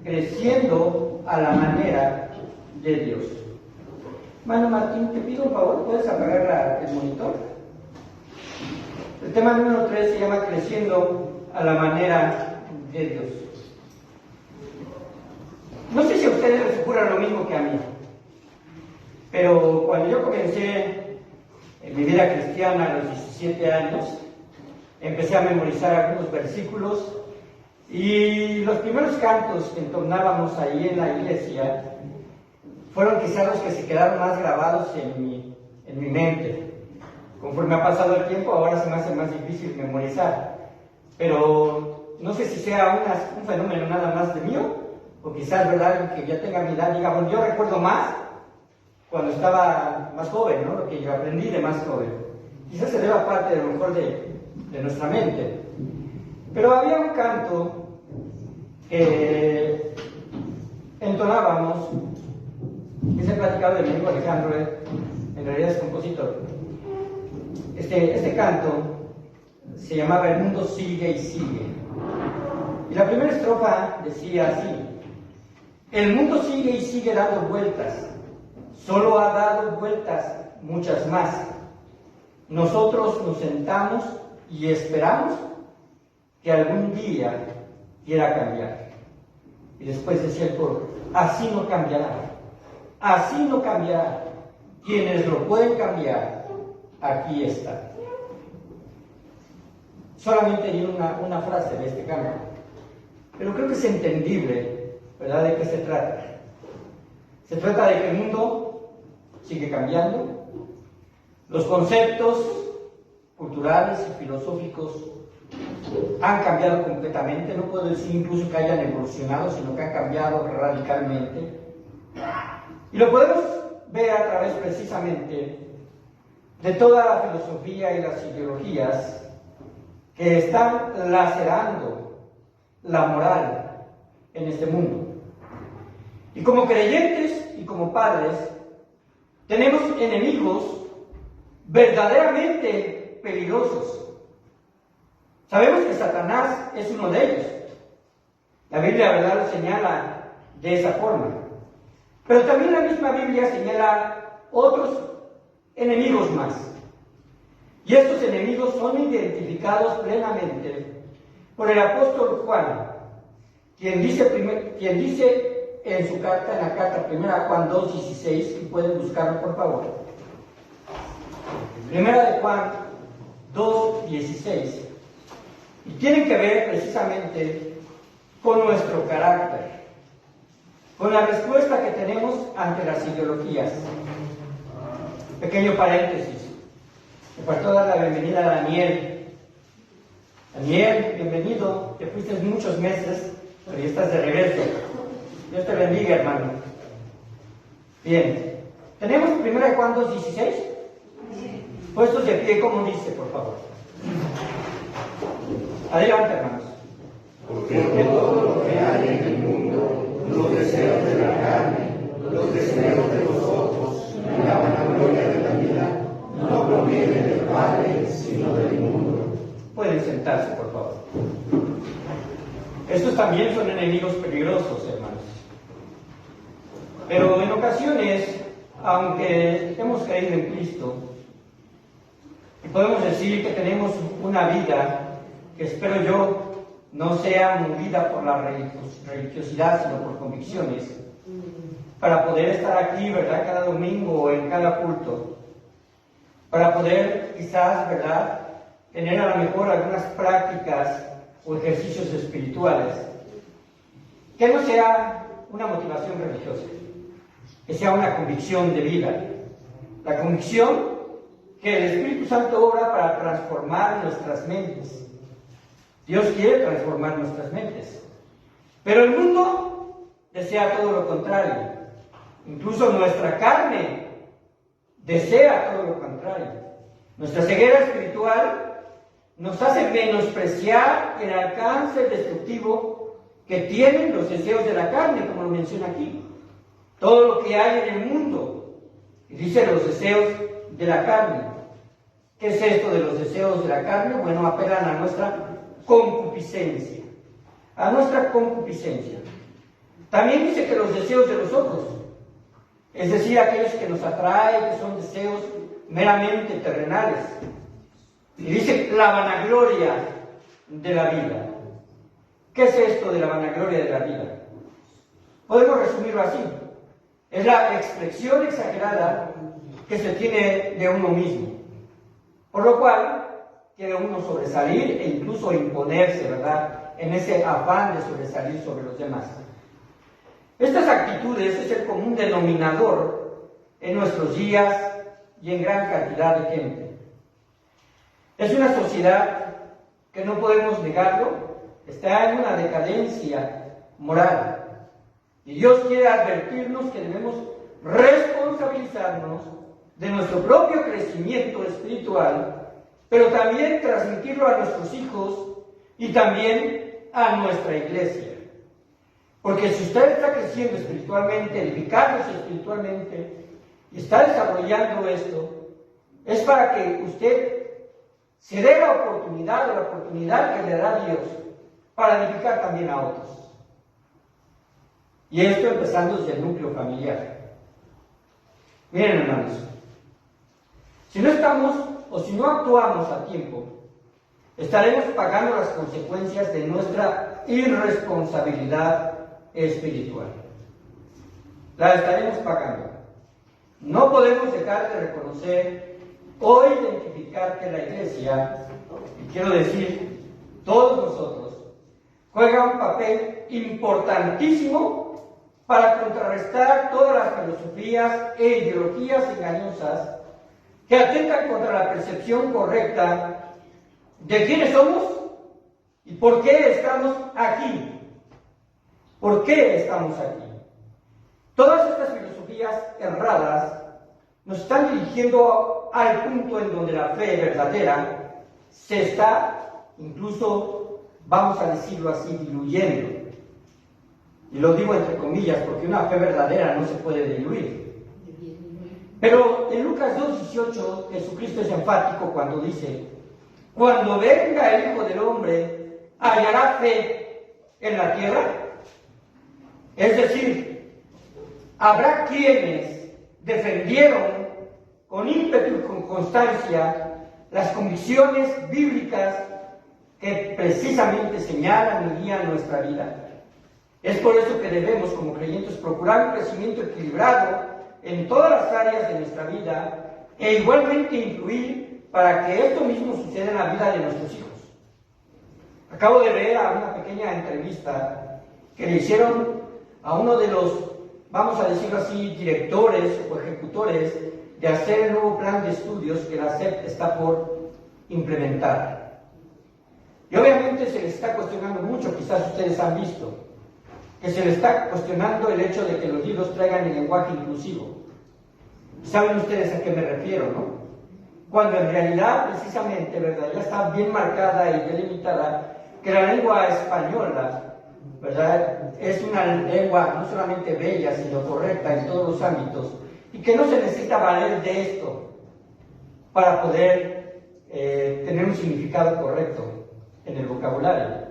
creciendo a la manera de Dios. Mano Martín, te pido un favor, ¿puedes apagar el monitor? El tema número 3 se llama Creciendo a la manera de Dios. No sé si a ustedes les ocurra lo mismo que a mí, pero cuando yo comencé en mi vida cristiana a los 17 años, empecé a memorizar algunos versículos y los primeros cantos que entonábamos ahí en la iglesia fueron quizás los que se quedaron más grabados en mi mente. Conforme ha pasado el tiempo, ahora se me hace más difícil memorizar. Pero no sé si sea un fenómeno nada más de mío, o quizás, ¿verdad?, que ya tenga mi edad, digamos, yo recuerdo más cuando estaba más joven, ¿no?, lo que yo aprendí de más joven. Quizás se deba parte de lo mejor de nuestra mente. Pero había un canto que entonábamos, que se ha platicado de mi amigo Alejandro, en realidad es compositor. Este canto se llamaba El mundo sigue y sigue. Y la primera estrofa decía así: el mundo sigue y sigue dando vueltas, solo ha dado vueltas muchas más. Nosotros nos sentamos y esperamos que algún día quiera cambiar. Y después decía el coro: así no cambiará, así no cambiará. Quienes lo pueden cambiar, aquí están. Solamente hay una frase de este canto, pero creo que es entendible, ¿verdad?, de qué se trata. Se trata de que el mundo sigue cambiando, los conceptos culturales y filosóficos han cambiado completamente. No puedo decir incluso que hayan evolucionado, sino que han cambiado radicalmente. Y lo podemos ver a través precisamente de toda la filosofía y las ideologías que están lacerando la moral en este mundo. Y como creyentes y como padres, tenemos enemigos verdaderamente peligrosos. Sabemos que Satanás es uno de ellos. La Biblia, ¿verdad?, lo señala de esa forma. Pero también la misma Biblia señala otros enemigos más. Y estos enemigos son identificados plenamente por el apóstol Juan, quien dice en su carta, en la carta primera a Juan 2:16, y pueden buscarlo por favor. Primera de Juan 2:16. Y tienen que ver precisamente con nuestro carácter, con la respuesta que tenemos ante las ideologías. Pequeño paréntesis. Me faltó dar la bienvenida a Daniel. Daniel, bienvenido. Te fuiste muchos meses, pero ya estás de regreso. Dios te bendiga, hermano. Bien. ¿Tenemos 1 Juan 2:16? Puestos de pie, como dice, por favor. Adelante, hermanos. Porque todo lo que hay en el mundo, los deseos de la carne, los deseos de los ojos y la vanagloria de la vida, no proviene del Padre, sino del mundo. Pueden sentarse, por favor. Estos también son enemigos peligrosos, hermanos. Pero en ocasiones, aunque hemos creído en Cristo, y podemos decir que tenemos una vida que espero yo no sea movida por la religiosidad, sino por convicciones, para poder estar aquí, ¿verdad?, cada domingo o en cada culto, para poder quizás, ¿verdad?, tener a lo mejor algunas prácticas o ejercicios espirituales, que no sea una motivación religiosa, que sea una convicción de vida, la convicción que el Espíritu Santo obra para transformar nuestras mentes. Dios quiere transformar nuestras mentes, pero el mundo desea todo lo contrario. Incluso nuestra carne desea todo lo contrario. Nuestra ceguera espiritual nos hace menospreciar el alcance destructivo que tienen los deseos de la carne, como lo menciona aquí. Todo lo que hay en el mundo, y dice los deseos de la carne. ¿Qué es esto de los deseos de la carne? Bueno, apelan a nuestra concupiscencia. A nuestra concupiscencia. También dice que los deseos de los ojos, es decir, aquellos que nos atraen, que son deseos meramente terrenales. Y dice la vanagloria de la vida. ¿Qué es esto de la vanagloria de la vida? Podemos resumirlo así. Es la expresión exagerada que se tiene de uno mismo, por lo cual quiere uno sobresalir e incluso imponerse, ¿verdad?, en ese afán de sobresalir sobre los demás. Estas actitudes es el común denominador en nuestros días y en gran cantidad de gente. Es una sociedad que no podemos negarlo, está en una decadencia moral. Y Dios quiere advertirnos que debemos responsabilizarnos de nuestro propio crecimiento espiritual, pero también transmitirlo a nuestros hijos y también a nuestra iglesia. Porque si usted está creciendo espiritualmente, edificándose espiritualmente, y está desarrollando esto, es para que usted se dé la oportunidad que le da Dios para edificar también a otros. Y esto empezando desde el núcleo familiar. Miren, hermanos, si no estamos o si no actuamos a tiempo, estaremos pagando las consecuencias de nuestra irresponsabilidad espiritual. La estaremos pagando. No podemos dejar de reconocer o identificar que la Iglesia, y quiero decir, todos nosotros, juega un papel importantísimo para contrarrestar todas las filosofías e ideologías engañosas que atentan contra la percepción correcta de quiénes somos y por qué estamos aquí. ¿Por qué estamos aquí? Todas estas filosofías erradas nos están dirigiendo al punto en donde la fe verdadera se está, incluso, vamos a decirlo así, diluyendo. Y lo digo entre comillas, porque una fe verdadera no se puede diluir. Pero en Lucas 2:18, Jesucristo es enfático cuando dice: cuando venga el Hijo del Hombre, ¿hallará fe en la tierra? Es decir, habrá quienes defendieron con ímpetu y con constancia las convicciones bíblicas que precisamente señalan y guían nuestra vida. Es por eso que debemos, como creyentes, procurar un crecimiento equilibrado en todas las áreas de nuestra vida e igualmente influir para que esto mismo suceda en la vida de nuestros hijos. Acabo de ver una pequeña entrevista que le hicieron a uno de los, vamos a decirlo así, directores o ejecutores de hacer el nuevo plan de estudios que la SEP está por implementar. Y obviamente se les está cuestionando mucho, quizás ustedes han visto, que se les está cuestionando el hecho de que los libros traigan el lenguaje inclusivo. ¿Saben ustedes a qué me refiero, no? Cuando en realidad, precisamente, ¿verdad?, ya está bien marcada y delimitada que la lengua española, ¿verdad?, es una lengua no solamente bella, sino correcta en todos los ámbitos, y que no se necesita valer de esto para poder tener un significado correcto en el vocabulario.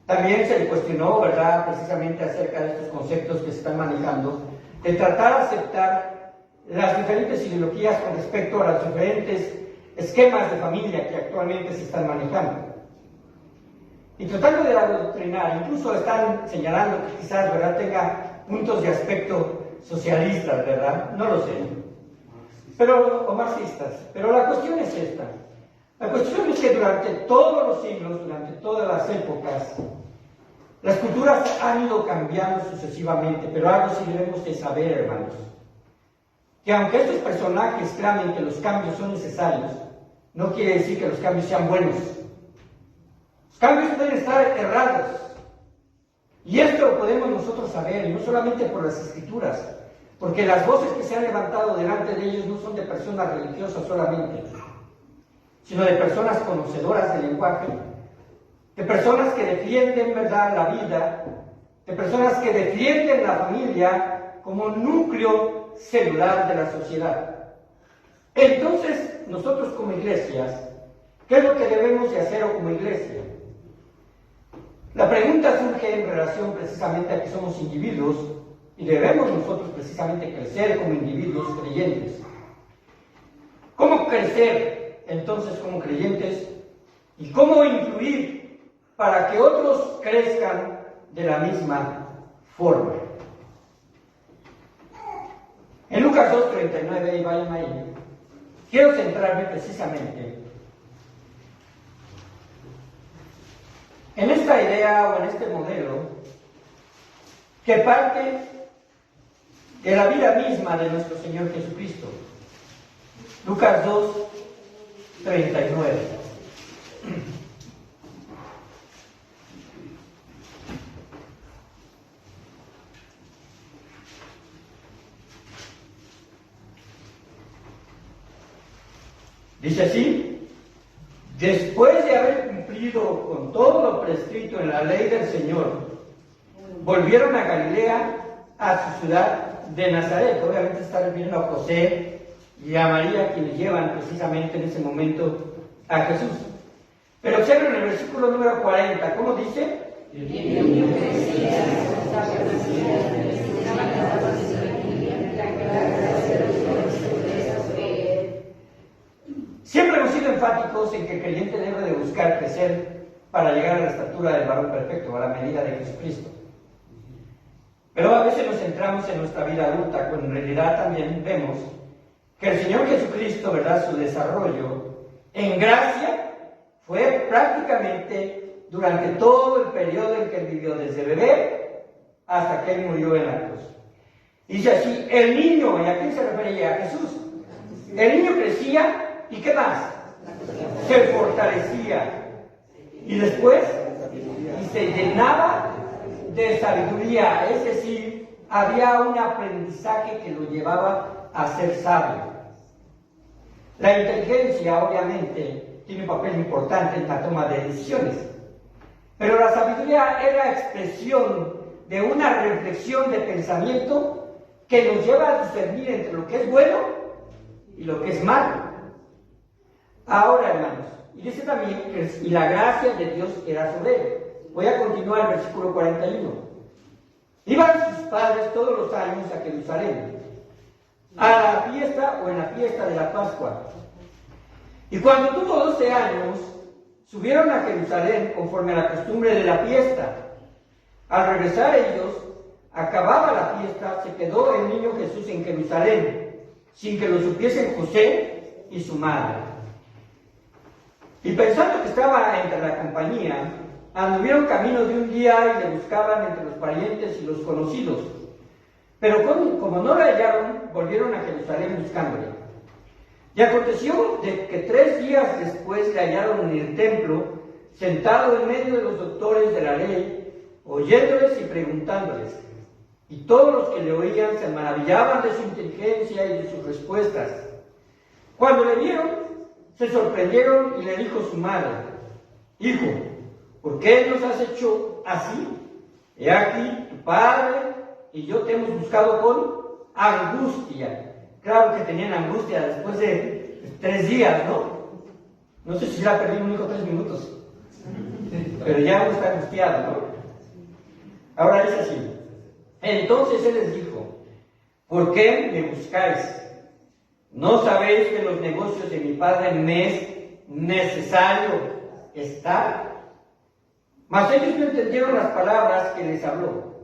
También se le cuestionó, ¿verdad?, precisamente acerca de estos conceptos que se están manejando, de tratar de aceptar las diferentes ideologías con respecto a los diferentes esquemas de familia que actualmente se están manejando. Y tratando de adoctrinar, incluso están señalando que quizás, ¿verdad?, tenga puntos de aspecto socialistas, ¿verdad? No lo sé. Pero, o marxistas. Pero la cuestión es esta. La cuestión es que durante todos los siglos, durante todas las épocas, las culturas han ido cambiando sucesivamente, pero algo sí debemos de saber, hermanos, que aunque estos personajes clamen que los cambios son necesarios, no quiere decir que los cambios sean buenos. Los cambios pueden estar errados. Y esto lo podemos nosotros saber, y no solamente por las escrituras, porque las voces que se han levantado delante de ellos no son de personas religiosas solamente, sino de personas conocedoras del lenguaje, de personas que defienden, ¿verdad?, la vida, de personas que defienden la familia como núcleo celular de la sociedad. Entonces, nosotros como iglesias, ¿qué es lo que debemos de hacer como iglesia? La pregunta surge en relación precisamente a que somos individuos y debemos nosotros precisamente crecer como individuos creyentes. ¿Cómo crecer entonces como creyentes y cómo influir para que otros crezcan de la misma forma? En Lucas 2:39, y vayan ahí, quiero centrarme precisamente en esta idea o en este modelo que parte de la vida misma de nuestro Señor Jesucristo. Lucas 2:39. Dice así: después de haber cumplido con todo lo prescrito en la ley del Señor, volvieron a Galilea, a su ciudad de Nazaret. Obviamente está refiriendo a José y a María, quienes llevan precisamente en ese momento a Jesús. Pero observen el versículo número 40, ¿cómo dice? Siempre hemos sido enfáticos en que el creyente debe de buscar crecer para llegar a la estatura del varón perfecto, a la medida de Jesucristo. Pero a veces nos centramos en nuestra vida adulta, cuando en realidad también vemos que el Señor Jesucristo, ¿verdad?, su desarrollo en gracia fue prácticamente durante todo el periodo en que él vivió, desde bebé hasta que él murió en la cruz. Dice así: el niño, ¿y a quién se refería? A Jesús. El niño crecía, ¿y qué más? Se fortalecía. Y después, y se llenaba de sabiduría, es decir, había un aprendizaje que lo llevaba a ser sabio. La inteligencia, obviamente, tiene un papel importante en la toma de decisiones, pero la sabiduría es la expresión de una reflexión de pensamiento que nos lleva a discernir entre lo que es bueno y lo que es malo. Ahora, hermanos, y dice también que y la gracia de Dios era sobre él. Voy a continuar el versículo 41. Iban sus padres todos los años a Jerusalén, a la fiesta o en la fiesta de la Pascua. Y cuando tuvo 12 años, subieron a Jerusalén conforme a la costumbre de la fiesta. Al regresar ellos, acababa la fiesta, se quedó el niño Jesús en Jerusalén, sin que lo supiesen José y su madre. Y pensando que estaba entre la compañía, anduvieron camino de un día y le buscaban entre los parientes y los conocidos. Pero como no la hallaron, volvieron a Jerusalén buscándole. Y aconteció de que 3 días después le hallaron en el templo, sentado en medio de los doctores de la ley, oyéndoles y preguntándoles. Y todos los que le oían se maravillaban de su inteligencia y de sus respuestas. Cuando le vieron, se sorprendieron y le dijo su madre: hijo, ¿por qué nos has hecho así? He aquí, tu padre y yo te hemos buscado con angustia. Claro que tenían angustia después de 3 días, ¿no? No sé si la perdí un hijo 3 minutos, pero ya uno está angustiado, ¿no? Ahora dice así: entonces él les dijo: ¿por qué me buscáis? ¿No sabéis que en los negocios de mi padre me es necesario estar? Mas ellos no entendieron las palabras que les habló.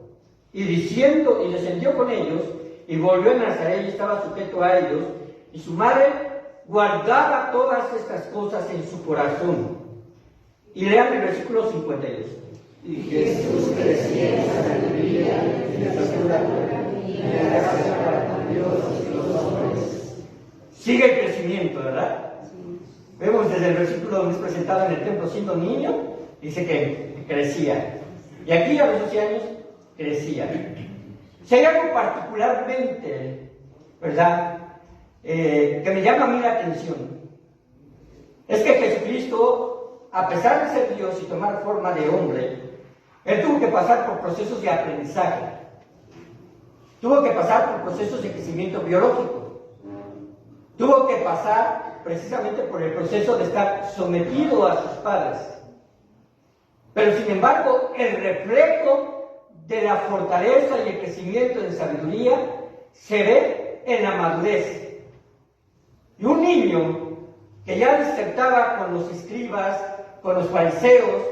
Y descendió con ellos, y volvió a Nazaret, y estaba sujeto a ellos, y su madre guardaba todas estas cosas en su corazón. Y lean el versículo 52. Y Jesús crecía en sabiduría y en estatura y en gracia para con Dios y los hombres. Sigue el crecimiento, ¿verdad? Sí. Vemos desde el versículo donde es presentado en el templo siendo niño, dice que crecía. Y aquí a los 12 años crecía. Si hay algo particularmente, ¿verdad?, que me llama a mí la atención, es que Jesucristo, a pesar de ser Dios y tomar forma de hombre, él tuvo que pasar por procesos de aprendizaje, tuvo que pasar por procesos de crecimiento biológico, tuvo que pasar precisamente por el proceso de estar sometido a sus padres. Pero sin embargo, el reflejo de la fortaleza y el crecimiento de sabiduría se ve en la madurez. Y un niño que ya disertaba con los escribas, con los fariseos,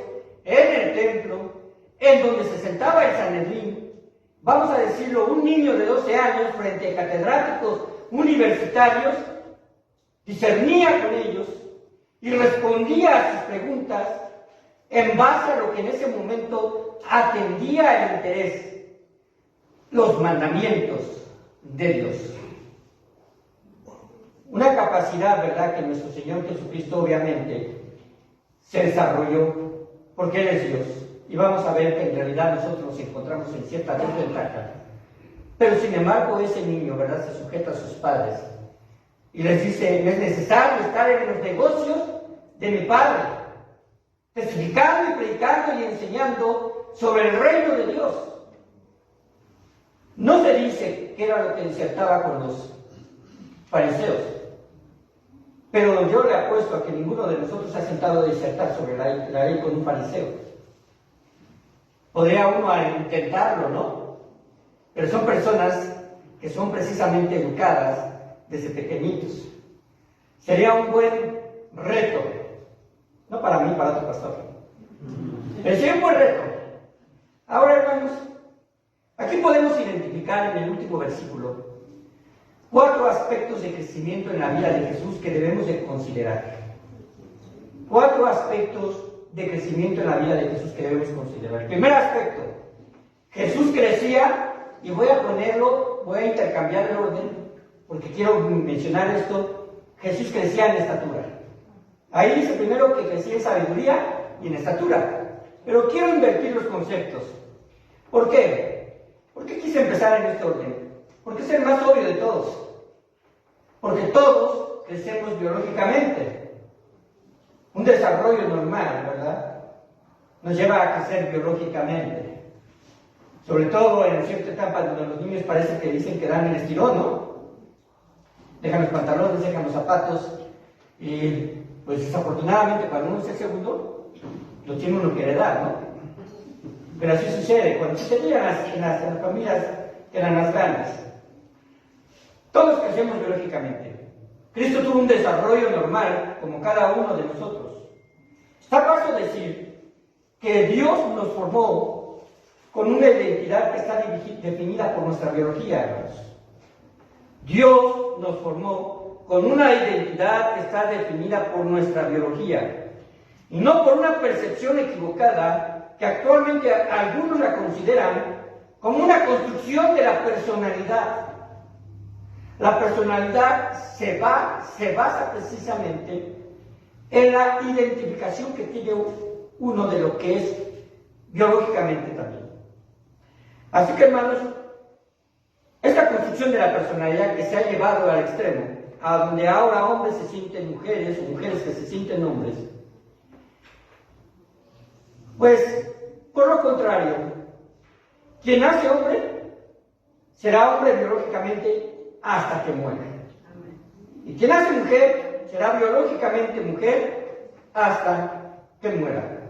en el templo, en donde se sentaba el Sanedrín, vamos a decirlo, un niño de 12 años frente a catedráticos universitarios, discernía con ellos y respondía a sus preguntas en base a lo que en ese momento atendía el interés, los mandamientos de Dios. Una capacidad, ¿verdad?, que nuestro Señor Jesucristo obviamente se desarrolló porque Él es Dios. Y vamos a ver que en realidad nosotros nos encontramos en cierta desventaja. Pero sin embargo ese niño, ¿verdad?, se sujeta a sus padres y les dice: no es necesario estar en los negocios de mi Padre, testificando y predicando y enseñando sobre el reino de Dios. No se dice que era lo que disertaba con los fariseos, pero yo le apuesto a que ninguno de nosotros ha sentado a disertar sobre la ley con un fariseo. Podría uno intentarlo, ¿no? Pero son personas que son precisamente educadas desde pequeñitos. Sería un buen reto, no para mí, para otro pastor, pero sería un buen reto. Ahora, hermanos, aquí podemos identificar en el último versículo 4 aspectos de crecimiento en la vida de Jesús que debemos de considerar. 4 aspectos de crecimiento en la vida de Jesús que debemos considerar. El primer aspecto: Jesús crecía, y voy a intercambiar el orden, porque quiero mencionar esto. Jesús crecía en estatura. Ahí dice primero que crecía en sabiduría y en estatura. Pero quiero invertir los conceptos. ¿Por qué? ¿Por qué quise empezar en este orden? Porque es el más obvio de todos. Porque todos crecemos biológicamente. Un desarrollo normal, ¿verdad?, nos lleva a crecer biológicamente. Sobre todo en cierta etapa donde los niños parece que dicen que dan el estirón, ¿no? Dejan los pantalones, dejan los zapatos, y pues desafortunadamente cuando uno es el segundo, lo tiene uno que heredar, ¿no? Pero así sucede, cuando sucede en las familias que eran más grandes. Todos crecemos biológicamente. Cristo tuvo un desarrollo normal, como cada uno de nosotros. Está fácil decir que Dios nos formó con una identidad que está definida por nuestra biología, hermanos. Dios nos formó con una identidad que está definida por nuestra biología, y no por una percepción equivocada que actualmente algunos la consideran como una construcción de la personalidad. La personalidad se basa precisamente en la identificación que tiene uno de lo que es biológicamente también. Así que, hermanos, esta construcción de la personalidad que se ha llevado al extremo, a donde ahora hombres se sienten mujeres o mujeres que se sienten hombres, pues, por lo contrario, quien nace hombre será hombre biológicamente hasta que muera. Y quien nace mujer será biológicamente mujer hasta que muera.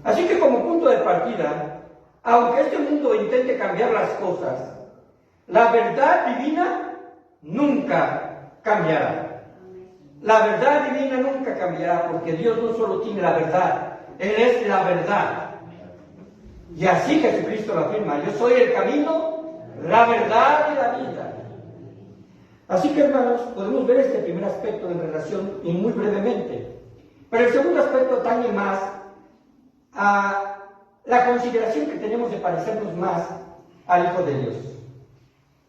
Así que, como punto de partida, aunque este mundo intente cambiar las cosas, la verdad divina nunca cambiará. La verdad divina nunca cambiará, porque Dios no solo tiene la verdad, Él es la verdad. Y así Jesucristo lo afirma: yo soy el camino, la verdad y la vida. Así que, hermanos, podemos ver este primer aspecto en relación, y muy brevemente. Pero el segundo aspecto atañe más a la consideración que tenemos de parecernos más al Hijo de Dios.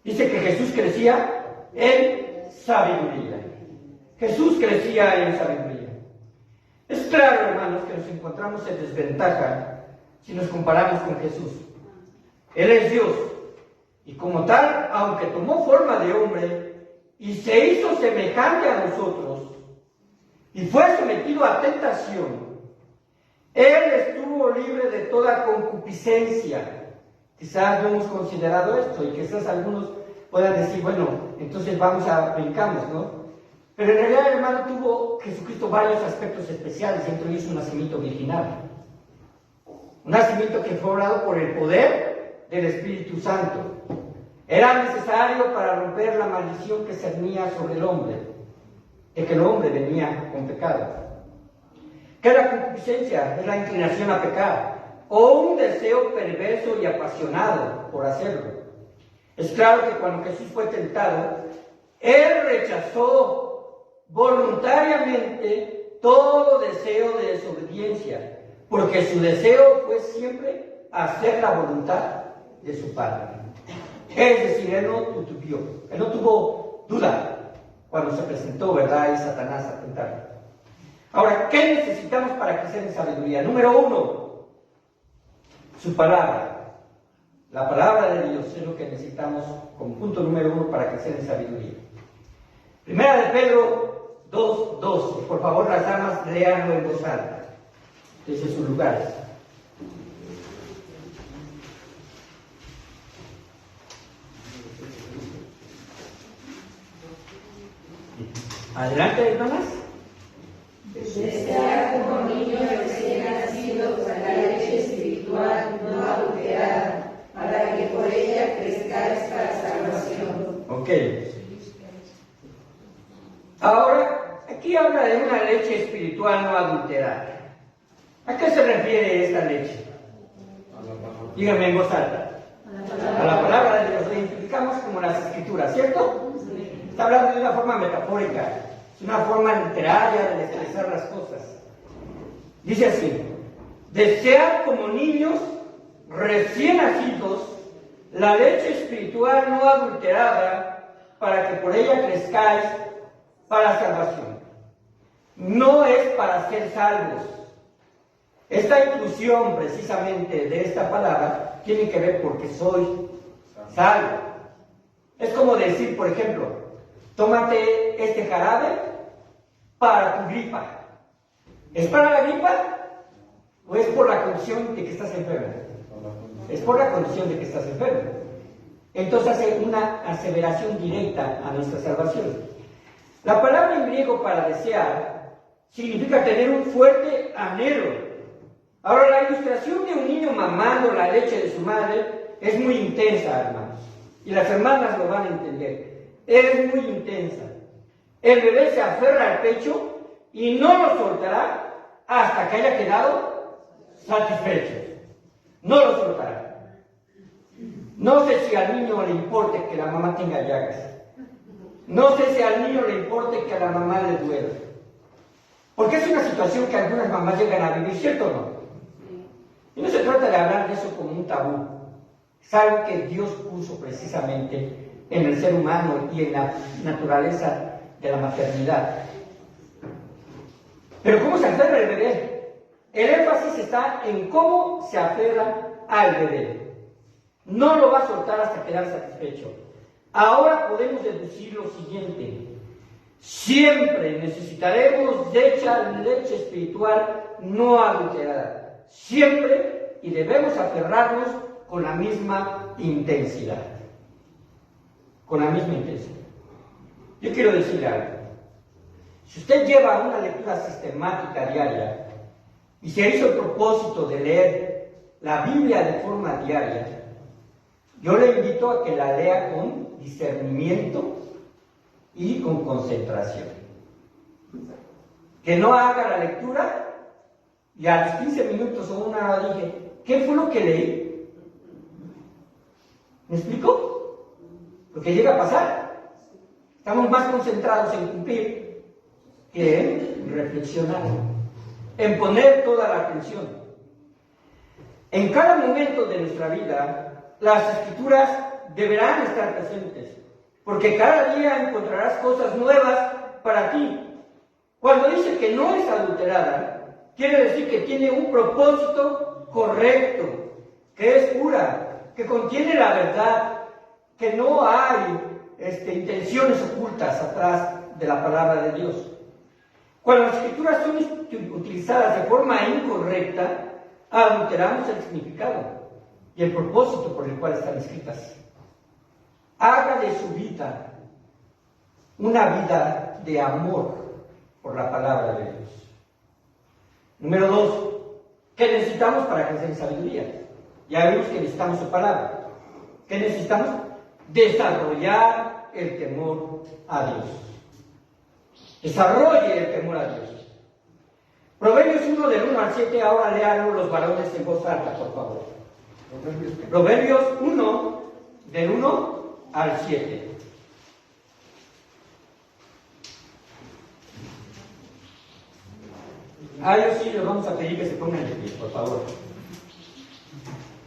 Dice que Jesús crecía en sabiduría. Jesús crecía en sabiduría. Es claro, hermanos, que nos encontramos en desventaja si nos comparamos con Jesús. Él es Dios, y como tal, aunque tomó forma de hombre y se hizo semejante a nosotros y fue sometido a tentación, Él estuvo libre de toda concupiscencia. Quizás no hemos considerado esto, y quizás algunos puedan decir: bueno, entonces brincamos, ¿no? Pero en realidad, hermano, tuvo Jesucristo varios aspectos especiales, entre ellos su nacimiento virginal. Un nacimiento que fue obrado por el poder del Espíritu Santo. Era necesario para romper la maldición que cernía sobre el hombre, de que el hombre venía con pecado. ¿Qué es la concupiscencia? Es la inclinación a pecar, o un deseo perverso y apasionado por hacerlo. Es claro que cuando Jesús fue tentado, Él rechazó voluntariamente todo deseo de desobediencia, porque su deseo fue siempre hacer la voluntad de su Padre. Es decir, Él no tutubió, Él no tuvo duda cuando se presentó, ¿verdad?, y Satanás a tentarlo. Ahora, ¿qué necesitamos para crecer en sabiduría? Número 1, su palabra. La palabra de Dios es lo que necesitamos como punto número 1 para crecer en sabiduría. Primera de Pedro 2:12. Por favor, las damas, léanlo en voz alta, desde sus lugares. Adelante, hermanas. Desear como niño recién nacido con la leche espiritual no adulterada, para que por ella crezcáis para salvación. Ok. Ahora, aquí habla de una leche espiritual no adulterada. ¿A qué se refiere esta leche? Díganme en voz alta. A la palabra de Dios. La identificamos como las Escrituras, ¿cierto? Está hablando de una forma metafórica, es una forma literaria de expresar las cosas. Dice así: desead como niños recién nacidos la leche espiritual no adulterada, para que por ella crezcáis para salvación. No es para ser salvos. Esta inclusión precisamente de esta palabra tiene que ver porque soy salvo. Es como decir, por ejemplo, tómate este jarabe para tu gripa. ¿Es para la gripa o es por la condición de que estás enfermo? Es por la condición de que estás enfermo. Entonces hace una aseveración directa a nuestra salvación. La palabra en griego para desear significa tener un fuerte anhelo. Ahora, la ilustración de un niño mamando la leche de su madre es muy intensa, hermanos. Y las hermanas lo van a entender. Es muy intensa. El bebé se aferra al pecho y no lo soltará hasta que haya quedado satisfecho. No lo soltará. No sé si al niño le importe que la mamá tenga llagas. No sé si al niño le importe que a la mamá le duela. Porque es una situación que algunas mamás llegan a vivir, ¿cierto o no? Y no se trata de hablar de eso como un tabú. Es algo que Dios puso precisamente en el ser humano y en la naturaleza de la maternidad. Pero ¿cómo se aferra el bebé? El énfasis está en cómo se aferra al bebé. No lo va a soltar hasta quedar satisfecho. Ahora podemos deducir lo siguiente: siempre necesitaremos de leche espiritual no adulterada. Siempre, y debemos aferrarnos con la misma intensidad. Con la misma intensidad. Yo quiero decirle algo. Si usted lleva una lectura sistemática diaria y se hizo el propósito de leer la Biblia de forma diaria, yo le invito a que la lea con discernimiento y con concentración. Que no haga la lectura y a los 15 minutos o una hora dije, ¿qué fue lo que leí? ¿Me explico? Porque llega a pasar. Estamos más concentrados en cumplir que en reflexionar, en poner toda la atención. En cada momento de nuestra vida, las Escrituras deberán estar presentes, porque cada día encontrarás cosas nuevas para ti. Cuando dice que no es adulterada, quiere decir que tiene un propósito correcto, que es pura, que contiene la verdad, que no hay intenciones ocultas atrás de la palabra de Dios. Cuando las Escrituras son utilizadas de forma incorrecta, adulteramos el significado y el propósito por el cual están escritas. Haga de su vida una vida de amor por la palabra de Dios. Número 2, ¿Qué necesitamos para crecer en sabiduría? Ya vimos que necesitamos su palabra. ¿Qué necesitamos? Desarrollar el temor a Dios. Desarrolle el temor a Dios. Proverbios 1 del 1 al 7, ahora léanlo los varones en voz alta, por favor. Proverbios 1 del 1 al 7. A ellos sí les vamos a pedir que se pongan de pie, por favor.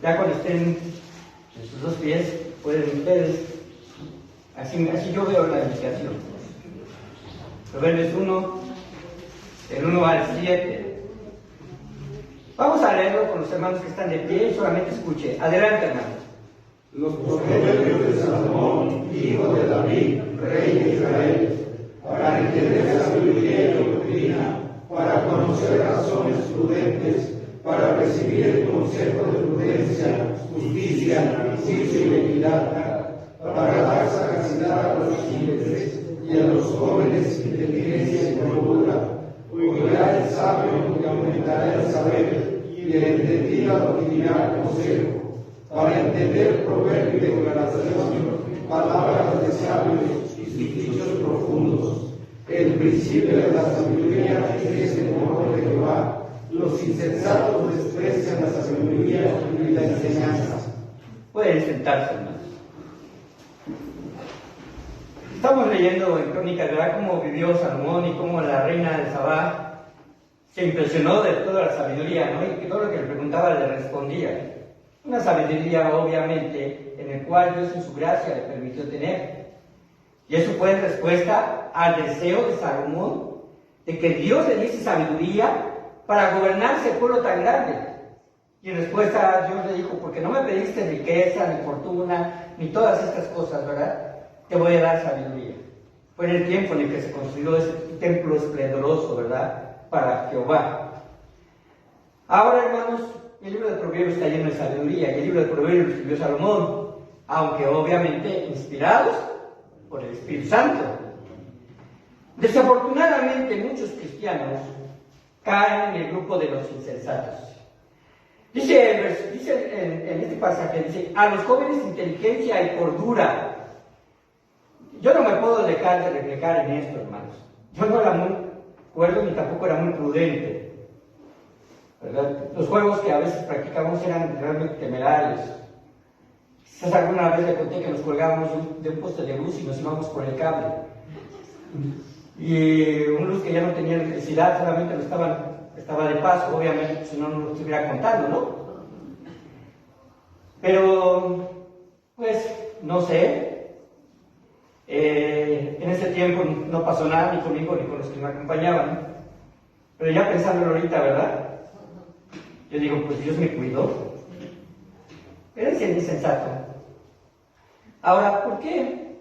Ya cuando estén en sus dos pies, pueden ustedes, así yo veo la indicación. Proverbios 1, del 1 al 7. Vamos a leerlo con los hermanos que están de pie y solamente escuche. Adelante, hermanos. Los proverbios de Salomón, hijo de David, rey de Israel, para entender sabiduría y doctrina, para conocer razones prudentes, para recibir el consejo de prudencia, justicia, juicio y equidad, para dar sagacidad a los simples y a los jóvenes inteligencia y cordura. Oirá el sabio y aumentará el saber, y el entendido adquirirá consejo. Para entender proverbio y declaración, palabras de sabios y dichos profundos. El principio de la sabiduría es el temor de Jehová. Los insensatos desprecian la sabiduría y la enseñanza. Pueden sentarse, hermanos. Estamos leyendo en Crónicas, ¿verdad?, cómo vivió Salomón y cómo la reina de Sabá se impresionó de toda la sabiduría, ¿no? Y que todo lo que le preguntaba le respondía. Una sabiduría, obviamente, en el cual Dios en su gracia le permitió tener. Y eso fue en respuesta al deseo de Salomón de que Dios le diese sabiduría para gobernar ese pueblo tan grande. Y en respuesta Dios le dijo, porque no me pediste riqueza, ni fortuna, ni todas estas cosas, ¿verdad?, te voy a dar sabiduría. Fue en el tiempo en el que se construyó ese templo esplendoroso, ¿verdad?, para Jehová. Ahora, hermanos, el libro de Proverbios está lleno de sabiduría, y el libro de Proverbios lo escribió Salomón, aunque obviamente inspirados por el Espíritu Santo. Desafortunadamente, muchos cristianos caen en el grupo de los insensatos. Dice en este pasaje, dice, a los jóvenes inteligencia y cordura. Yo no me puedo dejar de reflejar en esto, hermanos. Yo no era muy cuerdo ni tampoco era muy prudente, ¿verdad? Los juegos que a veces practicábamos eran realmente temerarios. Quizás alguna vez le conté que nos colgábamos de un poste de luz y nos íbamos por el cable. Y un luz que ya no tenía electricidad, solamente estaba de paso, obviamente, si no, no lo estuviera contando, ¿no? Pero, pues, no sé. En ese tiempo no pasó nada ni conmigo ni con los que me acompañaban. Pero ya pensándolo ahorita, ¿verdad? Yo digo, pues Dios me cuidó. Eres el insensato. Ahora, ¿por qué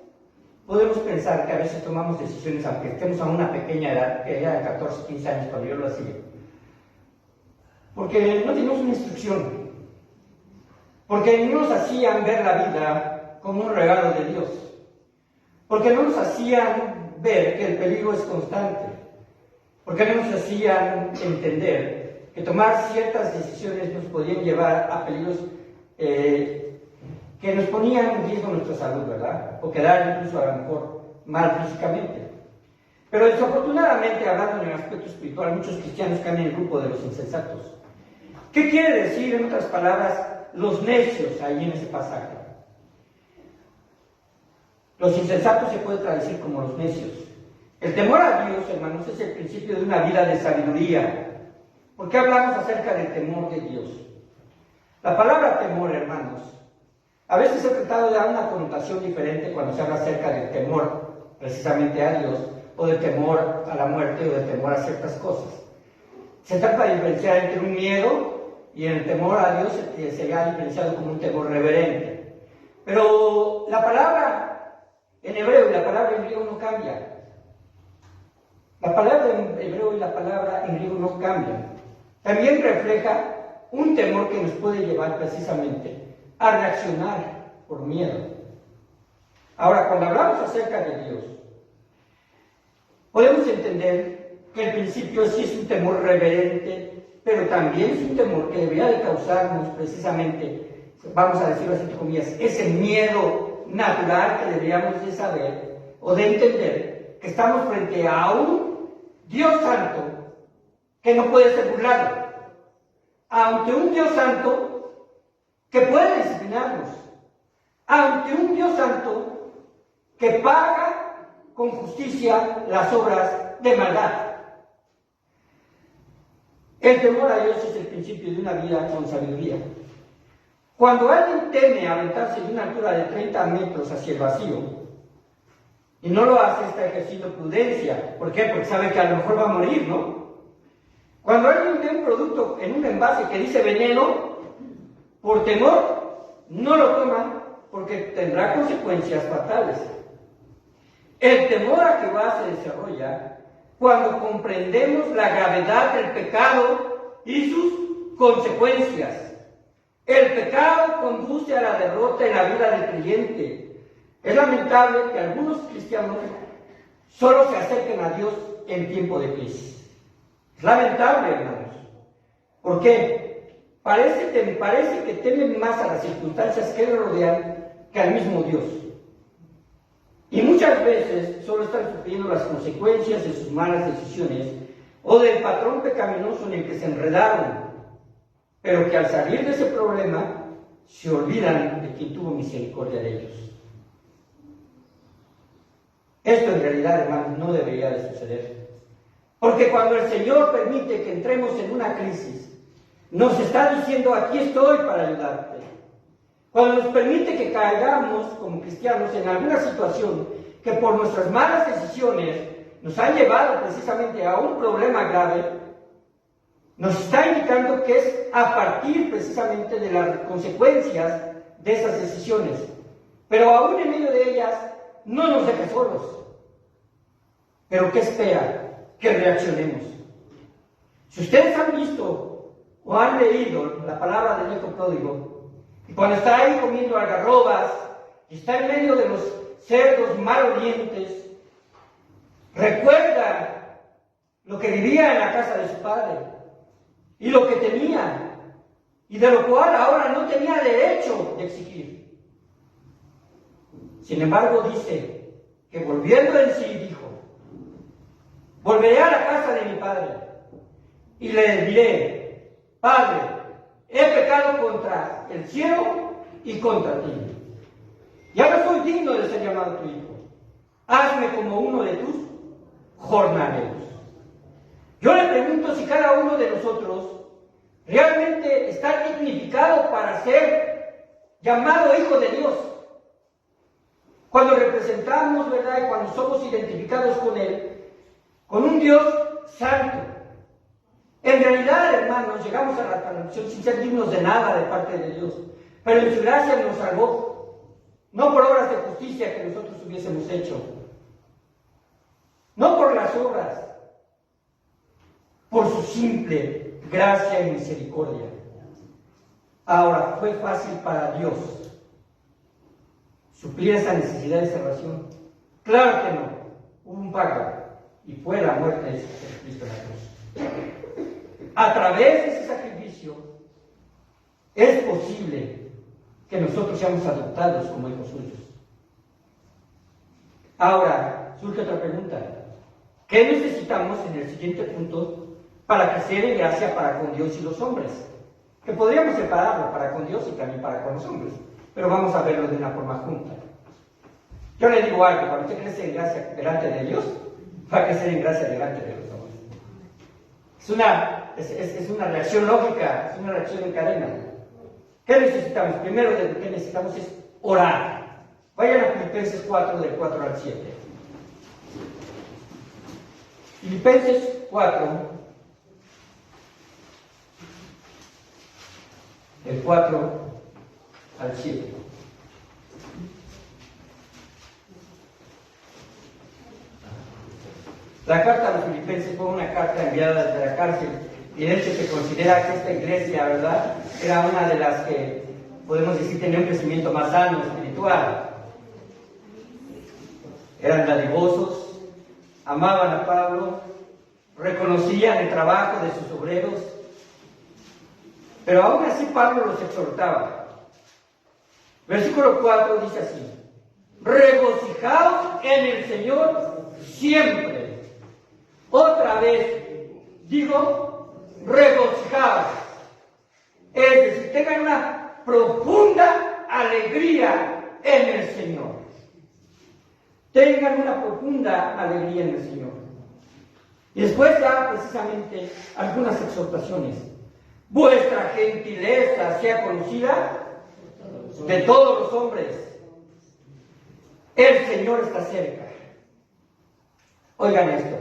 podemos pensar que a veces tomamos decisiones, aunque estemos a una pequeña edad, que era de 14, 15 años cuando yo lo hacía? Porque no teníamos una instrucción. Porque no nos hacían ver la vida como un regalo de Dios. Porque no nos hacían ver que el peligro es constante. Porque no nos hacían entender que tomar ciertas decisiones nos podían llevar a peligros que nos ponían en riesgo nuestra salud, ¿verdad? O quedar incluso a lo mejor mal físicamente. Pero desafortunadamente, hablando en el aspecto espiritual, muchos cristianos caen en el grupo de los insensatos. ¿Qué quiere decir, en otras palabras, los necios ahí en ese pasaje? Los insensatos se puede traducir como los necios. El temor a Dios, hermanos, es el principio de una vida de sabiduría. ¿Por qué hablamos acerca del temor de Dios? La palabra temor, hermanos, a veces se ha tratado de dar una connotación diferente cuando se habla acerca del temor precisamente a Dios, o de temor a la muerte, o de temor a ciertas cosas. Se trata de diferenciar entre un miedo y el temor a Dios se ha diferenciado como un temor reverente. Pero la palabra en hebreo y la palabra en griego no cambia. La palabra en hebreo y la palabra en griego no cambian. También refleja un temor que nos puede llevar precisamente a reaccionar por miedo. Ahora, cuando hablamos acerca de Dios, podemos entender que el principio sí es un temor reverente pero también es un temor que debería de causarnos precisamente, vamos a decirlo así entre comillas, ese miedo natural que deberíamos de saber o de entender que estamos frente a un Dios santo que no puede ser burlado, ante un Dios santo que puede disciplinarnos, ante un Dios santo que paga con justicia las obras de maldad. El temor a Dios es el principio de una vida con sabiduría. Cuando alguien teme aventarse de una altura de 30 metros hacia el vacío, y no lo hace, está ejerciendo prudencia. ¿Por qué? Porque sabe que a lo mejor va a morir, ¿no? Cuando alguien ve un producto en un envase que dice veneno, por temor, no lo toma porque tendrá consecuencias fatales. El temor a Jehová se desarrolla cuando comprendemos la gravedad del pecado y sus consecuencias. El pecado conduce a la derrota en la vida del creyente. Es lamentable que algunos cristianos solo se acerquen a Dios en tiempo de crisis. Es lamentable, hermanos. ¿Por qué? Parece que temen más a las circunstancias que lo rodean que al mismo Dios. Y muchas veces solo están sufriendo las consecuencias de sus malas decisiones o del patrón pecaminoso en el que se enredaron, pero que al salir de ese problema se olvidan de quien tuvo misericordia de ellos. Esto en realidad, hermanos, no debería de suceder. Porque cuando el Señor permite que entremos en una crisis, nos está diciendo, aquí estoy para ayudarte. Cuando nos permite que caigamos como cristianos en alguna situación que por nuestras malas decisiones nos han llevado precisamente a un problema grave, nos está indicando que es a partir precisamente de las consecuencias de esas decisiones. Pero aún en medio de ellas, no nos deja solos. ¿Pero qué espera? Que reaccionemos. Si ustedes han visto o han leído la palabra del hijo pródigo, y cuando está ahí comiendo algarrobas, y está en medio de los cerdos malolientes, recuerda lo que vivía en la casa de su padre, y lo que tenía, y de lo cual ahora no tenía derecho de exigir. Sin embargo, dice que volviendo en sí, dijo, volveré a la casa de mi padre, y le diré, Padre, he pecado contra el cielo y contra ti. Ya no soy digno de ser llamado tu hijo. Hazme como uno de tus jornaleros. Yo le pregunto si cada uno de nosotros realmente está dignificado para ser llamado hijo de Dios. Cuando representamos, ¿verdad? Y cuando somos identificados con Él, con un Dios santo. En realidad, hermanos, llegamos a la conclusión sin ser dignos de nada de parte de Dios, pero en su gracia nos salvó, no por obras de justicia que nosotros hubiésemos hecho, no por las obras, por su simple gracia y misericordia. Ahora, ¿fue fácil para Dios suplir esa necesidad de salvación? Claro que no. Hubo un pago, y fue la muerte de Jesucristo en la cruz. A través de ese sacrificio es posible que nosotros seamos adoptados como hijos suyos. Ahora, surge otra pregunta. ¿Qué necesitamos en el siguiente punto para crecer en gracia para con Dios y los hombres? Que podríamos separarlo para con Dios y también para con los hombres, pero vamos a verlo de una forma junta. Yo le digo algo, cuando usted crece en gracia delante de Dios, va a crecer en gracia delante de los hombres. Es una reacción lógica, es una reacción en cadena. ¿Qué necesitamos? Primero de lo que necesitamos es orar. Vayan a Filipenses 4, del 4 al 7. Filipenses 4, del 4 al 7. La carta a los filipenses fue una carta enviada desde la cárcel, y de hecho se considera que esta iglesia, ¿verdad?, era una de las que, podemos decir, tenía un crecimiento más sano, espiritual. Eran dadivosos, amaban a Pablo, reconocían el trabajo de sus obreros, Pero aún así Pablo los exhortaba. Versículo 4 dice así: regocijaos en el Señor siempre. Otra vez digo, regocijaos. Es decir, tengan una profunda alegría en el Señor. Tengan una profunda alegría en el Señor. Y después da precisamente algunas exhortaciones. Vuestra gentileza sea conocida de todos los hombres. El Señor está cerca. Oigan esto.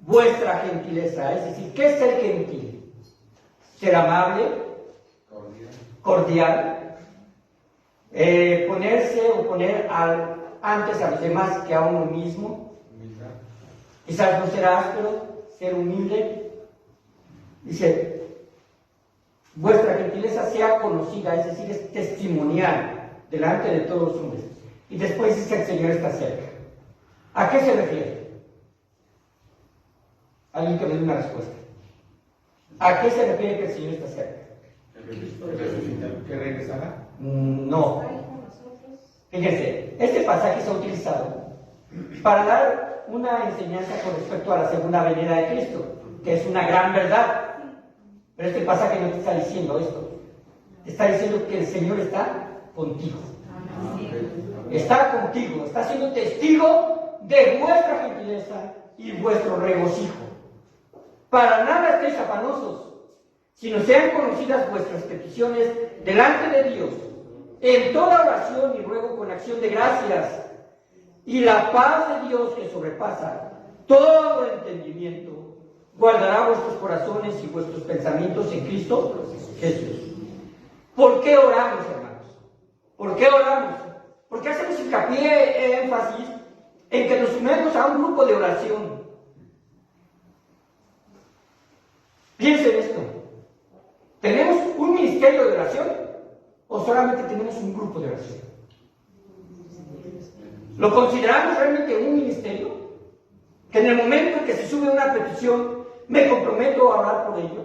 Vuestra gentileza, es decir, ¿qué es ser gentil? Ser amable, cordial, ponerse o poner antes a los demás que a uno mismo. Quizás no ser áspero, ser humilde. Dice, vuestra gentileza sea conocida, es decir, es testimonial delante de todos los hombres. Y después dice que el Señor está cerca. ¿A qué se refiere? Alguien que me dé una respuesta. ¿A qué se refiere que el Señor está cerca? ¿Que regresará? No. Fíjense, este pasaje se ha utilizado para dar una enseñanza con respecto a la segunda venida de Cristo, que es una gran verdad. Pero este pasaje no te está diciendo esto. Te está diciendo que el Señor está contigo. Está contigo, está siendo testigo de vuestra gentileza y vuestro regocijo. Para nada estéis afanosos, sino sean conocidas vuestras peticiones delante de Dios, en toda oración y ruego con acción de gracias. Y la paz de Dios, que sobrepasa todo entendimiento, guardará vuestros corazones y vuestros pensamientos en Cristo Jesús. ¿Por qué oramos, hermanos? ¿Por qué oramos? ¿Por qué hacemos hincapié, énfasis en que nos sumemos a un grupo de oración? Piensen esto. ¿Tenemos un ministerio de oración o solamente tenemos un grupo de oración? ¿Lo consideramos realmente un ministerio? Que en el momento en que se sube una petición me comprometo a orar por ello.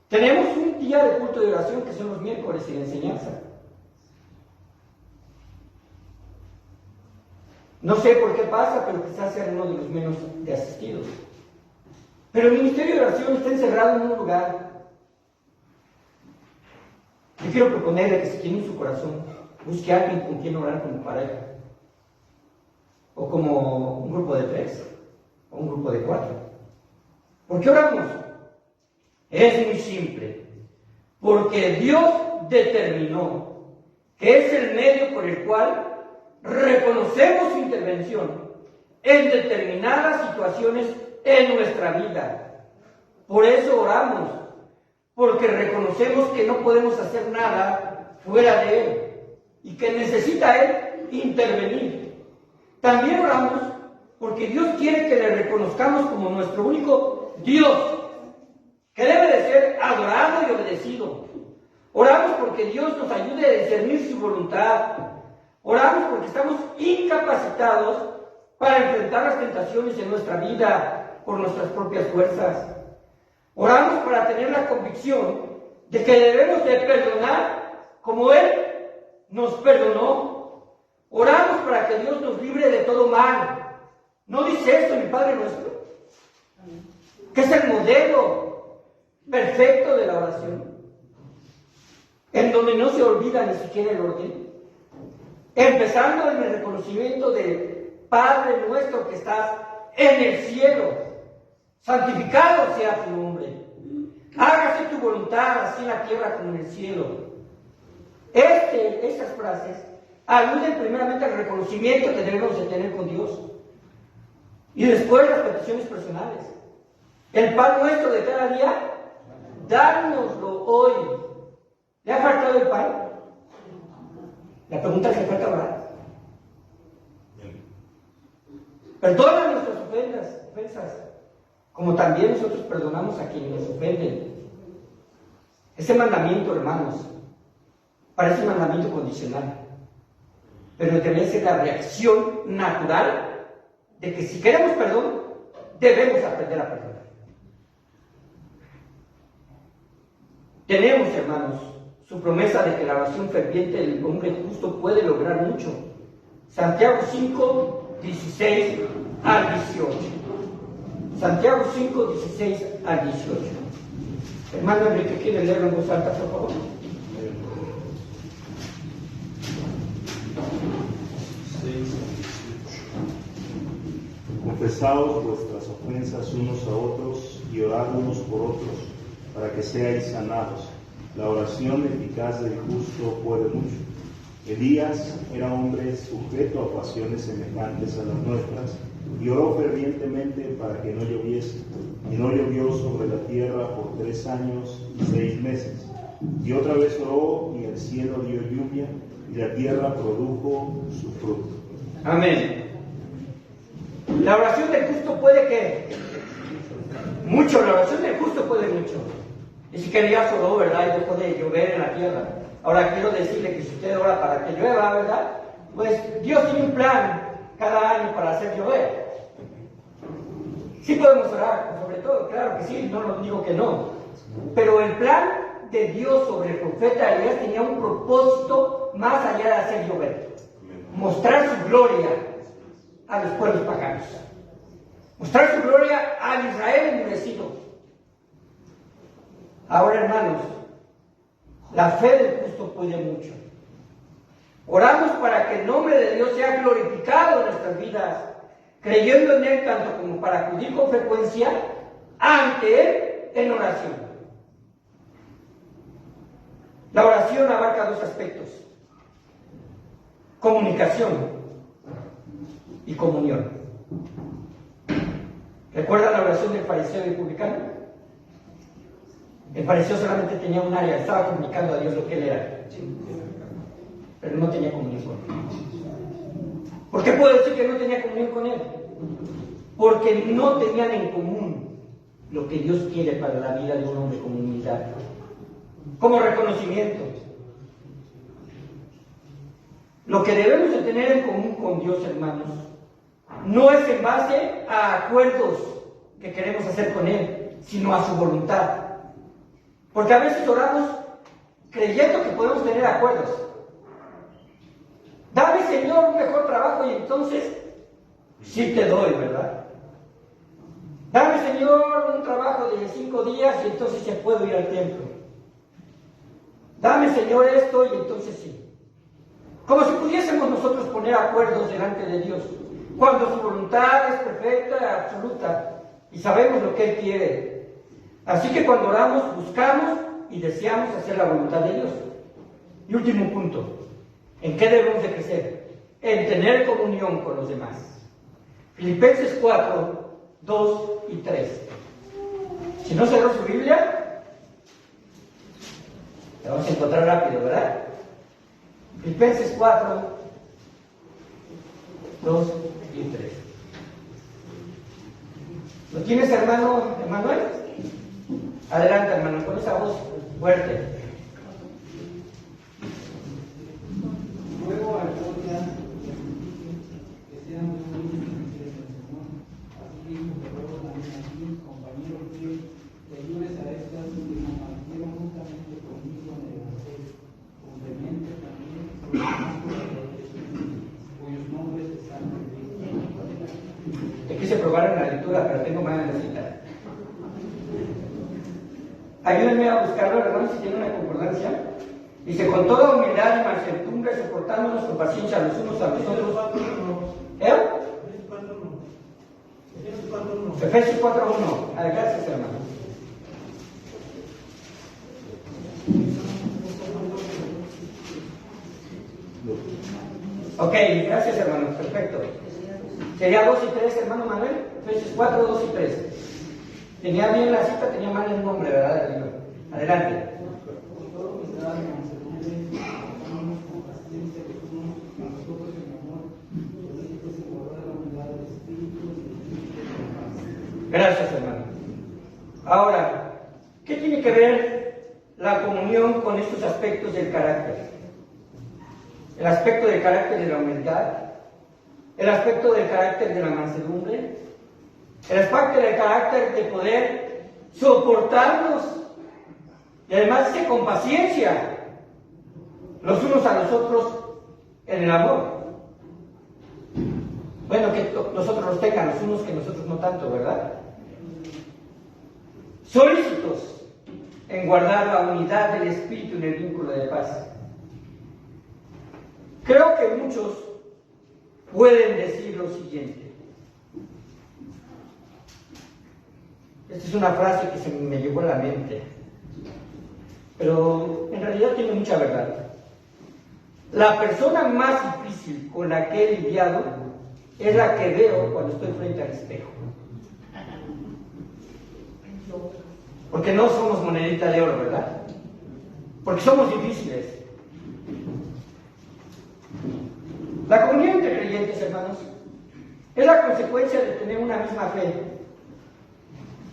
Tenemos un día de culto de oración que son los miércoles y de enseñanza. No sé por qué pasa, pero quizás sea uno de los menos de asistidos. Pero el ministerio de oración está encerrado en un lugar. Yo quiero proponerle que si tiene en su corazón, busque a alguien con quien orar como pareja, o como un grupo de 3, o un grupo de 4. ¿Por qué oramos? Es muy simple. Porque Dios determinó que es el medio por el cual reconocemos su intervención en determinadas situaciones en nuestra vida. Por eso oramos, porque reconocemos que no podemos hacer nada fuera de Él y que necesita Él intervenir. También oramos porque Dios quiere que le reconozcamos como nuestro único Dios, que debe de ser adorado y obedecido. Oramos porque Dios nos ayude a discernir su voluntad. Oramos porque estamos incapacitados para enfrentar las tentaciones en nuestra vida por nuestras propias fuerzas. Oramos para tener la convicción de que debemos de perdonar como Él nos perdonó. Oramos para que Dios nos libre de todo mal. ¿No dice esto mi Padre nuestro? Que es el modelo perfecto de la oración, en donde no se olvida ni siquiera el orden, empezando en el reconocimiento de Padre nuestro que estás en el cielo, santificado sea tu nombre, hágase tu voluntad así en la tierra como en el cielo. Estas frases aluden primeramente al reconocimiento que debemos de tener con Dios y después las peticiones personales. El pan nuestro de cada día, dánoslo hoy. ¿Le ha faltado el pan? La pregunta es: ¿le falta orar? Perdona nuestras ofensas, como también nosotros perdonamos a quienes nos ofenden. Ese mandamiento, hermanos, parece un mandamiento condicional, pero debe ser la reacción natural de que si queremos perdón, debemos aprender a perdonar. Tenemos, hermanos, su promesa de que la oración ferviente del hombre justo puede lograr mucho. Santiago 5, 16 al 18. Santiago 5, 16 al 18. Hermano Enrique, ¿quiere leerlo en voz alta, por favor? Confesaos vuestras ofensas unos a otros y orad unos por otros, para que seáis sanados. La oración eficaz del justo puede mucho. Elías era hombre sujeto a pasiones semejantes a las nuestras, y oró fervientemente para que no lloviese, y no llovió sobre la tierra por 3 años y 6 meses. Y otra vez oró, y el cielo dio lluvia, y la tierra produjo su fruto. Amén. La oración del justo puede que mucho, la oración del justo puede mucho. Y si quería oró, ¿verdad? Y dejó de llover en la tierra. Ahora quiero decirle que si usted ora para que llueva, ¿verdad? Pues Dios tiene un plan cada año para hacer llover. Sí podemos orar, sobre todo, claro que sí, no lo digo que no. Pero el plan de Dios sobre el profeta Elías tenía un propósito más allá de hacer llover. Mostrar su gloria a los pueblos paganos. Mostrar su gloria al Israel endurecido. Ahora, hermanos, la fe del justo puede mucho. Oramos para que el nombre de Dios sea glorificado en nuestras vidas, creyendo en Él tanto como para acudir con frecuencia ante Él en oración. La oración abarca 2 aspectos: comunicación y comunión. ¿Recuerdan la oración del fariseo y publicano? El fariseo solamente tenía un área, estaba comunicando a Dios lo que él era, pero no tenía comunión con Él. ¿Por qué puedo decir que no tenía comunión con Él? Porque no tenían en común lo que Dios quiere para la vida de un hombre con humildad, como reconocimiento. Lo que debemos de tener en común con Dios, hermanos, no es en base a acuerdos que queremos hacer con Él, sino a su voluntad. Porque a veces oramos creyendo que podemos tener acuerdos. Dame, Señor, un mejor trabajo y entonces sí te doy, ¿verdad? Dame, Señor, un trabajo de 5 días y entonces ya puedo ir al templo. Dame, Señor, esto y entonces sí. Como si pudiésemos nosotros poner acuerdos delante de Dios, cuando su voluntad es perfecta y absoluta y sabemos lo que Él quiere. Así que cuando oramos, buscamos y deseamos hacer la voluntad de Dios. Y último punto, ¿en qué debemos de crecer? En tener comunión con los demás. Filipenses 4, 2 y 3. Si no cerró su Biblia, la vamos a encontrar rápido, ¿verdad? Filipenses 4, 2 y 3. ¿Lo tienes, hermano Emanuel? Adelante, hermano, con esa voz fuerte. Luego al ya que sean muy felices del Señor, así mismo te ruego también a ti, compañero fiel, que ayudes a estas que compartieron justamente conmigo en el Evangelio, complemente también con los más cuyos nombres están escritos. Te quise probar en la lectura, pero tengo más en la cita. Ayúdenme a buscarlo, hermanos, si tiene una concordancia. Dice, con toda humildad y mansedumbre, soportándonos con paciencia los unos a los otros. Efesios 4:1. Gracias, hermano. Ok, gracias, hermano. Perfecto. Sería 2 y 3, hermano Manuel. Efesios 4, 2 y 3. Tenía bien la cita, tenía mal el nombre, ¿verdad? Del libro. Adelante. Gracias, hermano. Ahora, ¿qué tiene que ver la comunión con estos aspectos del carácter? El aspecto del carácter de la humildad, el aspecto del carácter de la mansedumbre, el aspecto del carácter de poder soportarnos Y además dice con paciencia, los unos a los otros en el amor. Bueno, que los otros los tengan, los unos que nosotros no tanto, ¿verdad? Solícitos en guardar la unidad del espíritu en el vínculo de paz. Creo que muchos pueden decir lo siguiente. Esta es una frase que se me llegó a la mente, pero en realidad tiene mucha verdad. La persona más difícil con la que he lidiado es la que veo cuando estoy frente al espejo. Porque no somos monedita de oro, ¿verdad? Porque somos difíciles. La comunión entre creyentes, hermanos, es la consecuencia de tener una misma fe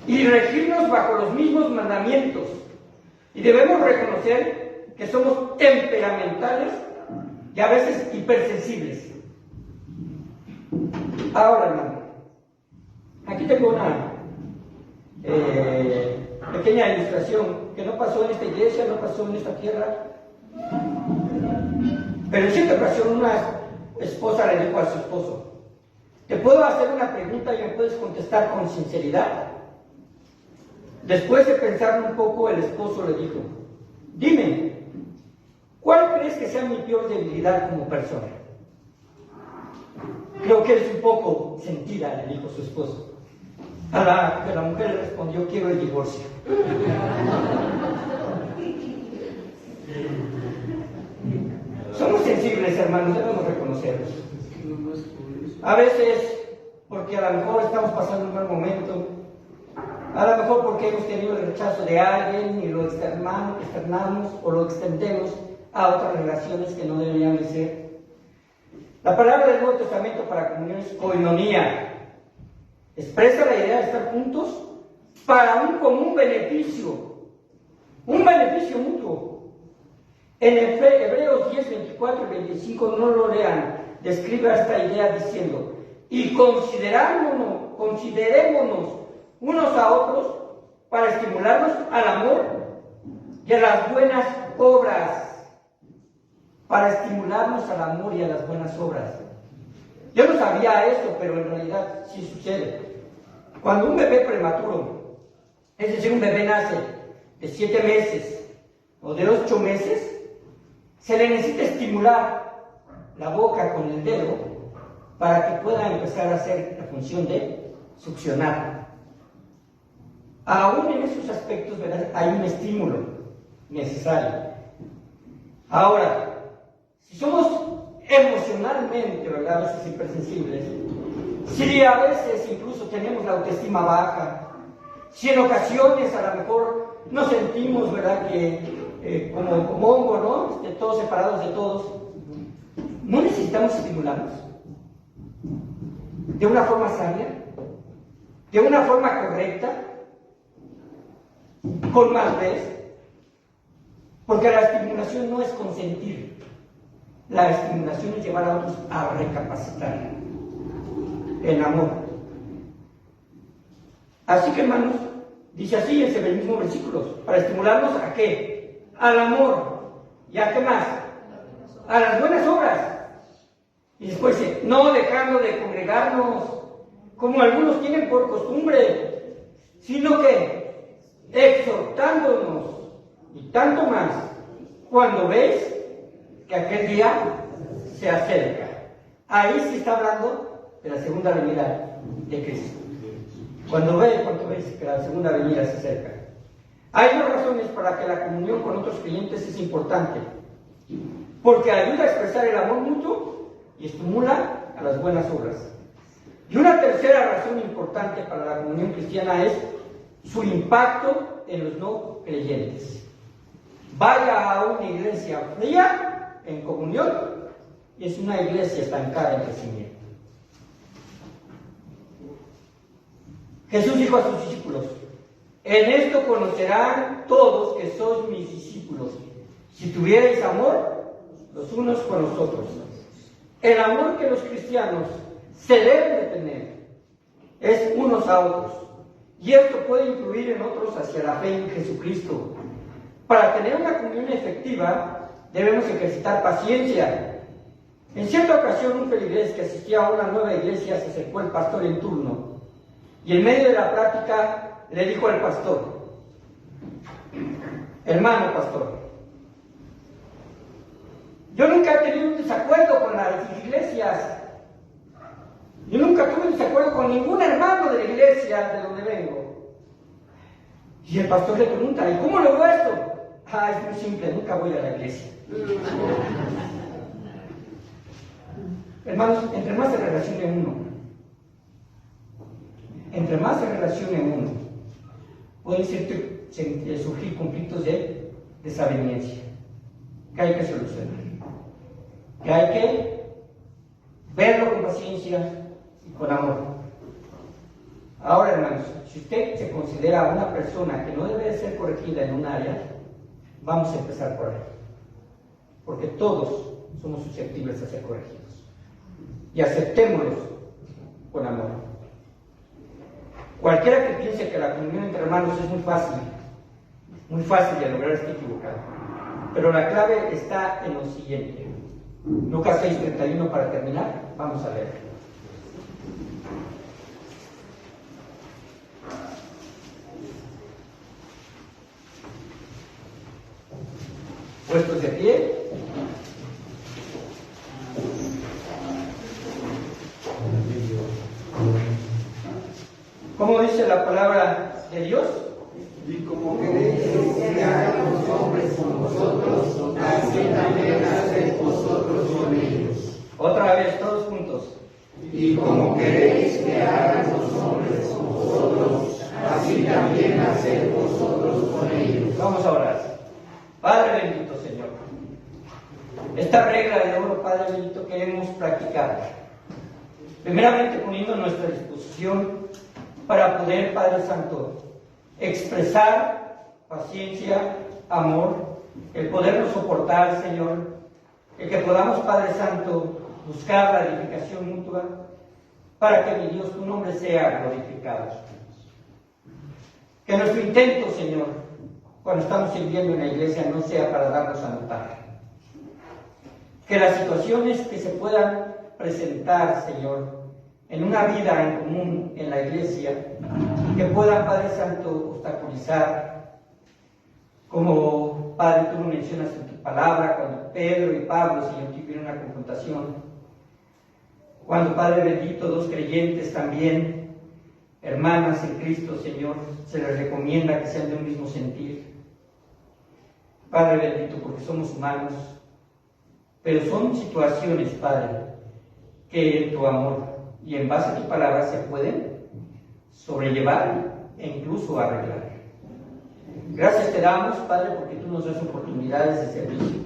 y regirnos bajo los mismos mandamientos. Y debemos reconocer que somos temperamentales y a veces hipersensibles. Ahora, hermano, aquí tengo una pequeña ilustración que no pasó en esta iglesia, no pasó en esta tierra, pero en cierta ocasión una esposa le dijo a su esposo: ¿te puedo hacer una pregunta y me puedes contestar con sinceridad? Después de pensar un poco, el esposo le dijo: dime, ¿cuál crees que sea mi peor debilidad como persona? Creo que eres un poco sentida, le dijo su esposo. A la que la mujer le respondió: quiero el divorcio. Somos sensibles, hermanos, debemos reconocerlos. A veces, porque a lo mejor estamos pasando un mal momento, a lo mejor porque hemos tenido el rechazo de alguien y lo externamos o lo extendemos a otras relaciones que no deberían de ser. La palabra del Nuevo Testamento para comunión es koinonía. Expresa la idea de estar juntos para un común beneficio, un beneficio mutuo. En Hebreos 10, 24 y 25, no lo lean, describe esta idea diciendo: y considerémonos unos a otros para estimularnos al amor y a las buenas obras. Para estimularnos al amor y a las buenas obras. Yo no sabía esto, pero en realidad sí sucede. Cuando un bebé prematuro, es decir, un bebé nace de 7 meses o de 8 meses, se le necesita estimular la boca con el dedo para que pueda empezar a hacer la función de succionar. Aún en esos aspectos, ¿verdad?, hay un estímulo necesario. Ahora, si somos emocionalmente, ¿verdad?, a veces hipersensibles, si a veces incluso tenemos la autoestima baja, si en ocasiones a lo mejor nos sentimos, ¿verdad?, que como hongo, ¿no?, todos separados de todos, no necesitamos estimularnos de una forma sabia, de una forma correcta, con madurez, porque la estimulación no es consentir. La estimulación es llevar a otros a recapacitar en amor. Así que, hermanos, dice así ese mismo versículo: para estimularnos ¿a qué? Al amor. ¿Y a qué más? A las buenas obras. Y después dice: no dejando de congregarnos como algunos tienen por costumbre, sino que exhortándonos, y tanto más cuando veis que aquel día se acerca. Ahí se está hablando de la segunda venida de Cristo. Cuando veis que la segunda venida se acerca. Hay dos razones para que la comunión con otros creyentes es importante. Porque ayuda a expresar el amor mutuo y estimula a las buenas obras. Y una tercera razón importante para la comunión cristiana es su impacto en los no creyentes. Vaya a una iglesia fría en comunión y es una iglesia estancada en crecimiento. Jesús dijo a sus discípulos: en esto conocerán todos que sois mis discípulos, si tuvierais amor los unos con los otros. El amor que los cristianos se deben de tener es unos a otros, y esto puede influir en otros hacia la fe en Jesucristo. Para tener una comunión efectiva, debemos ejercitar paciencia. En cierta ocasión, un feligrés que asistía a una nueva iglesia se acercó al pastor en turno y en medio de la plática le dijo al pastor: hermano pastor, yo nunca he tenido un desacuerdo con las iglesias. Yo nunca tuve desacuerdo con ningún hermano de la iglesia de donde vengo. Y el pastor le pregunta: ¿y cómo logró esto? Es muy simple, nunca voy a la iglesia. Hermanos, entre más se relacione uno, pueden surgir conflictos de desaveniencia que hay que solucionar, que hay que verlo con paciencia y con amor. Ahora, hermanos, si usted se considera una persona que no debe ser corregida en un área, vamos a empezar por ahí, porque todos somos susceptibles a ser corregidos, y aceptémoslos con amor. Cualquiera que piense que la comunión entre hermanos es muy fácil de lograr, está equivocado. Pero la clave está en lo siguiente. Lucas 6:31, para terminar, vamos a leer. Puestos de pie. ¿Cómo dice la palabra de Dios? Y como queréis que hagan los hombres con vosotros, así también haced vosotros con ellos. Otra vez, todos juntos. Y como queréis que hagan los hombres con vosotros, así también haced vosotros con ellos. Vamos a orar. Padre bendito, Señor, esta regla de oro, Padre bendito, queremos practicar. Primeramente poniendo nuestra disposición para poder, Padre Santo, expresar paciencia, amor, el podernos soportar, Señor, el que podamos, Padre Santo, buscar la edificación mutua para que, mi Dios, tu nombre sea glorificado. Que nuestro intento, Señor, cuando estamos sirviendo en la iglesia, no sea para darnos a notar. Que las situaciones que se puedan presentar, Señor, en una vida en común en la iglesia, que puedan, Padre Santo, obstaculizar, como, Padre, tú lo mencionas en tu palabra, cuando Pedro y Pablo, Señor, tuvieron una confrontación, cuando, Padre bendito, dos creyentes también, hermanas en Cristo, Señor, se les recomienda que sean de un mismo sentir. Padre bendito, porque somos humanos, pero son situaciones, Padre, que en tu amor y en base a tu palabra se pueden sobrellevar e incluso arreglar. Gracias te damos, Padre, porque tú nos das oportunidades de servicio.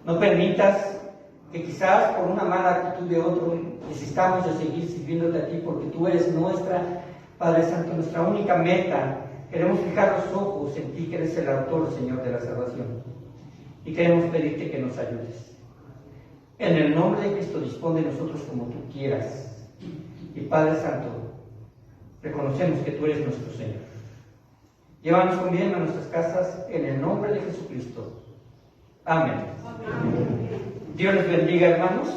No permitas que quizás por una mala actitud de otro necesitamos de seguir sirviéndote a ti, porque tú eres nuestra, Padre Santo, nuestra única meta. Queremos fijar los ojos en ti, que eres el autor, Señor, de la salvación. Y queremos pedirte que nos ayudes. En el nombre de Cristo, dispone de nosotros como tú quieras. Y Padre Santo, reconocemos que tú eres nuestro Señor. Llévanos con bien a nuestras casas, en el nombre de Jesucristo. Amén. Dios les bendiga, hermanos.